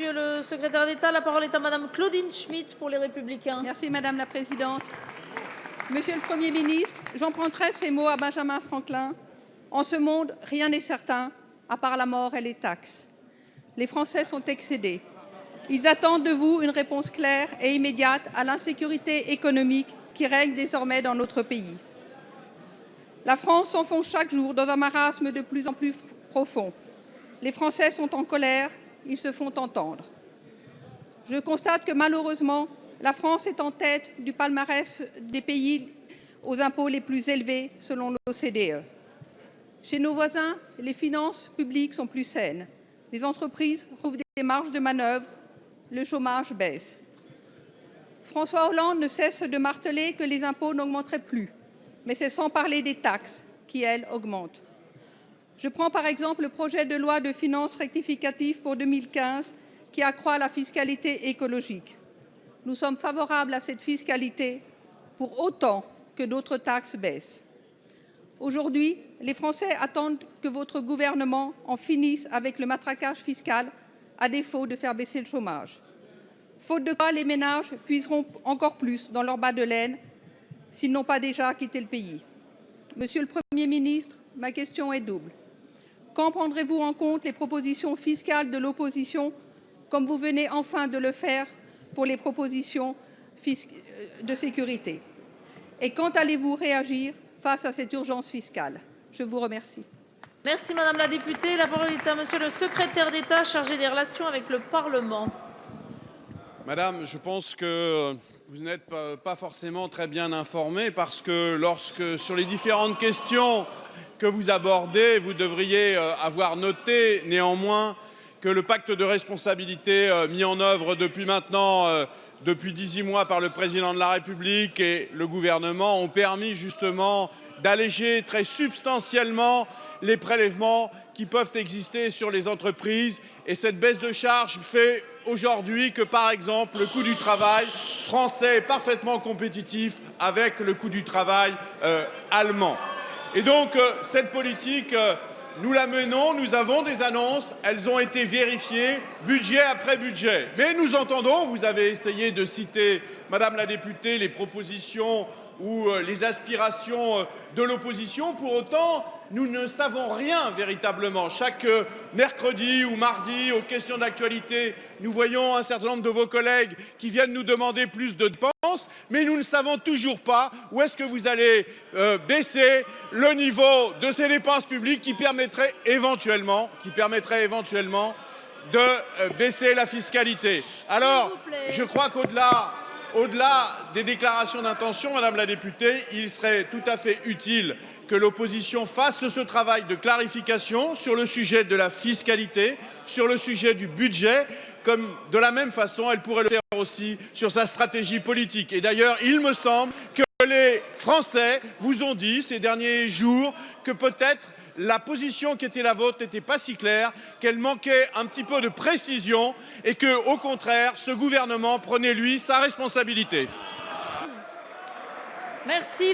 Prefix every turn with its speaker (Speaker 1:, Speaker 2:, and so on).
Speaker 1: Monsieur le secrétaire d'État. La parole est à Madame Claudine Schmitt pour les Républicains.
Speaker 2: Merci Madame la Présidente. Monsieur le Premier ministre, j'emprunterai ces mots à Benjamin Franklin. En ce monde, rien n'est certain, à part la mort et les taxes. Les Français sont excédés. Ils attendent de vous une réponse claire et immédiate à l'insécurité économique qui règne désormais dans notre pays. La France s'enfonce chaque jour dans un marasme de plus en plus profond. Les Français sont en colère, ils se font entendre. Je constate que malheureusement, la France est en tête du palmarès des pays aux impôts les plus élevés selon l'OCDE. Chez nos voisins, les finances publiques sont plus saines. Les entreprises trouvent des marges de manœuvre, le chômage baisse. François Hollande ne cesse de marteler que les impôts n'augmenteraient plus, mais c'est sans parler des taxes qui, elles, augmentent. Je prends par exemple le projet de loi de finances rectificative pour 2015 qui accroît la fiscalité écologique. Nous sommes favorables à cette fiscalité pour autant que d'autres taxes baissent. Aujourd'hui, les Français attendent que votre gouvernement en finisse avec le matraquage fiscal à défaut de faire baisser le chômage. Faute de quoi, les ménages puiseront encore plus dans leur bas de laine s'ils n'ont pas déjà quitté le pays. Monsieur le Premier ministre, ma question est double. Quand prendrez-vous en compte les propositions fiscales de l'opposition, comme vous venez enfin de le faire pour les propositions de sécurité? Et quand allez-vous réagir face à cette urgence fiscale? Je vous remercie.
Speaker 1: Merci Madame la députée. La parole est à Monsieur le secrétaire d'État chargé des relations avec le Parlement.
Speaker 3: Madame, je pense que vous n'êtes pas forcément très bien informée parce que sur les différentes questions que vous abordez, vous devriez avoir noté néanmoins que le pacte de responsabilité mis en œuvre depuis 18 mois par le président de la République et le gouvernement ont permis justement d'alléger très substantiellement les prélèvements qui peuvent exister sur les entreprises. Et cette baisse de charge fait aujourd'hui que, par exemple, le coût du travail français est parfaitement compétitif avec le coût du travail allemand. Et donc, cette politique, nous la menons, nous avons des annonces, elles ont été vérifiées, budget après budget. Mais nous entendons, vous avez essayé de citer, Madame la députée, les propositions ou les aspirations de l'opposition. Pour autant, nous ne savons rien véritablement. Chaque mercredi ou mardi, aux questions d'actualité, nous voyons un certain nombre de vos collègues qui viennent nous demander plus de dépenses, mais nous ne savons toujours pas où est-ce que vous allez baisser le niveau de ces dépenses publiques qui permettrait éventuellement de baisser la fiscalité. Alors, je crois qu'au-delà des déclarations d'intention, Madame la députée, il serait tout à fait utile que l'opposition fasse ce travail de clarification sur le sujet de la fiscalité, sur le sujet du budget, comme de la même façon, elle pourrait le faire aussi sur sa stratégie politique. Et d'ailleurs, il me semble que les Français vous ont dit ces derniers jours que peut-être la position qui était la vôtre n'était pas si claire, qu'elle manquait un petit peu de précision et que, au contraire, ce gouvernement prenait, lui, sa responsabilité.
Speaker 1: Merci.